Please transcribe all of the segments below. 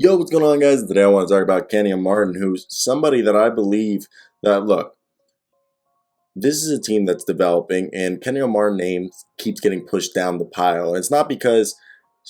Yo, what's going on, guys? Today I want to talk about Kenyon Martin, who's somebody that I believe that, look, this is a team that's developing, and Kenyon Martin's name keeps getting pushed down the pile. It's not because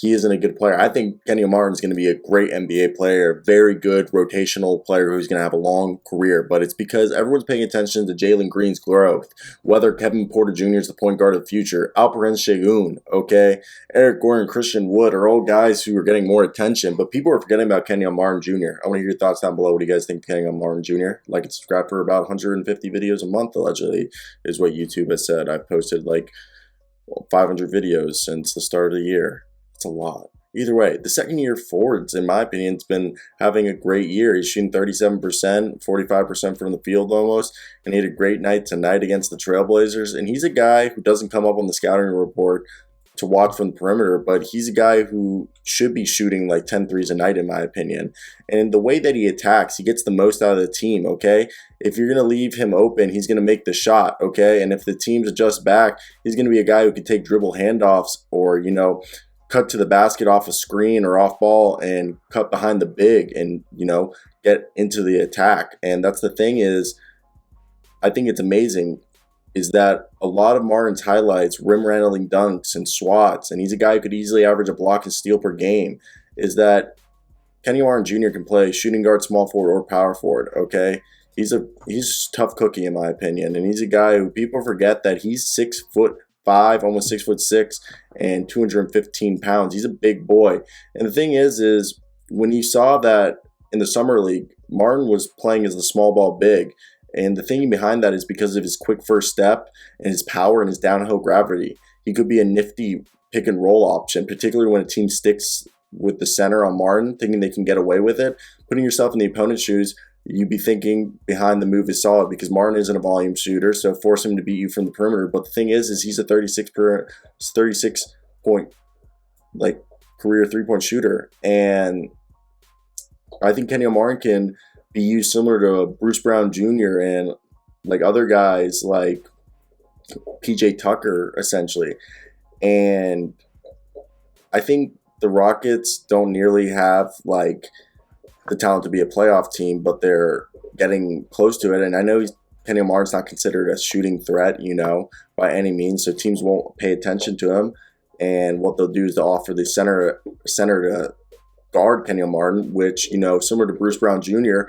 he isn't a good player. I think Kenyon Martin's going to be a great NBA player, very good rotational player who's going to have a long career. But it's because everyone's paying attention to Jalen Green's growth, whether Kevin Porter Jr. is the point guard of the future, Alperen Sengun, okay, Eric Gordon, Christian Wood are all guys who are getting more attention. But people are forgetting about Kenyon Martin Jr. I want to hear your thoughts down below. What do you guys think of Kenyon Martin Jr.? Like and subscribe for about 150 videos a month, allegedly, is what YouTube has said. I've posted like 500 videos since the start of the year. It's a lot. Either way, the second year forwards, in my opinion, has been having a great year. He's shooting 37%, 45% from the field almost, and he had a great night tonight against the Trailblazers. And he's a guy who doesn't come up on the scouting report to watch from the perimeter, but he's a guy who should be shooting like 10 threes a night, in my opinion. And the way that he attacks, he gets the most out of the team, okay? If you're going to leave him open, he's going to make the shot, okay? And if the teams adjust back, he's going to be a guy who can take dribble handoffs or, cut to the basket off a screen or off ball and cut behind the big and, get into the attack. And that's the thing is, I think it's amazing is that a lot of Martin's highlights, rim-rattling dunks and swats, and he's a guy who could easily average a block and steal per game, is that Kenyon Martin Jr. can play shooting guard, small forward, or power forward, okay? He's a tough cookie, in my opinion, and he's a guy who people forget that he's 6'5", almost 6'6", and 215 pounds. He's a big boy. And the thing is when you saw that in the summer league, Martin was playing as the small ball big. And the thinking behind that is because of his quick first step and his power and his downhill gravity. He could be a nifty pick and roll option, particularly when a team sticks with the center on Martin, thinking they can get away with it. Putting yourself in the opponent's shoes, you'd be thinking behind the move is solid because Martin isn't a volume shooter, so force him to beat you from the perimeter. But the thing is he's a 36 point career 3-point shooter, and I think Kenyon Martin can be used similar to Bruce Brown Jr. and like other guys like PJ Tucker essentially. And I think the Rockets don't nearly have like the talent to be a playoff team, but they're getting close to it. And I know Kenyon Martin's not considered a shooting threat, by any means, so teams won't pay attention to him. And what they'll do is they'll offer the center to guard Kenyon Martin, which, similar to Bruce Brown Jr.,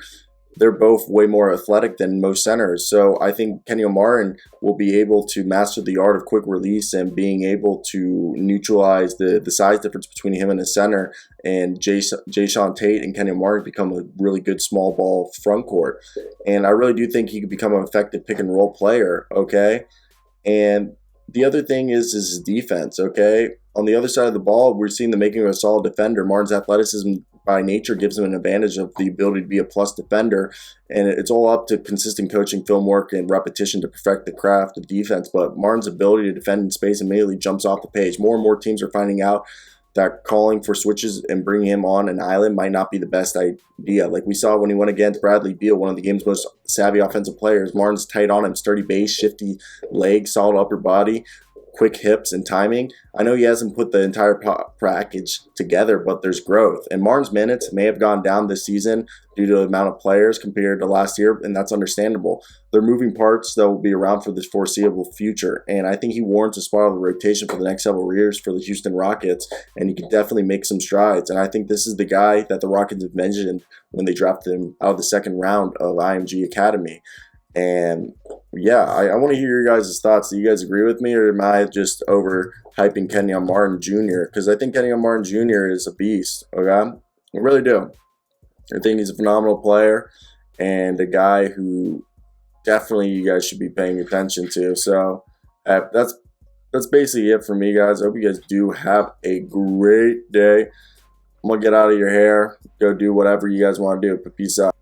they're both way more athletic than most centers. So I think Kenyon Martin will be able to master the art of quick release and being able to neutralize the size difference between him and his center. And Jason Tate and Kenyon Martin become a really good small ball front court. And I really do think he could become an effective pick and roll player, okay? And the other thing is his defense, okay? On the other side of the ball, we're seeing the making of a solid defender. Martin's athleticism by nature gives him an advantage of the ability to be a plus defender, and it's all up to consistent coaching, film work, and repetition to perfect the craft of defense. But Martin's ability to defend in space immediately jumps off the page. More and more teams are finding out that calling for switches and bringing him on an island might not be the best idea. Like we saw when he went against Bradley Beal, one of the game's most savvy offensive players. Martin's tight on him, sturdy base, shifty legs, solid upper body, quick hips and timing. I know he hasn't put the entire package together, but there's growth. And Martin's minutes may have gone down this season due to the amount of players compared to last year, and that's understandable. They're moving parts that will be around for this foreseeable future, and I think he warrants a spot on the rotation for the next several years for the Houston Rockets, and he can definitely make some strides. And I think this is the guy that the Rockets have mentioned when they drafted him out of the second round of IMG Academy. And yeah, I want to hear your guys' thoughts. Do you guys agree with me, or am I just overhyping Kenyon Martin Jr.? Because I think Kenyon Martin Jr. is a beast, okay? I really do. I think he's a phenomenal player and a guy who definitely you guys should be paying attention to. So that's basically it for me, guys. I hope you guys do have a great day. I'm going to get out of your hair, go do whatever you guys want to do, but peace out.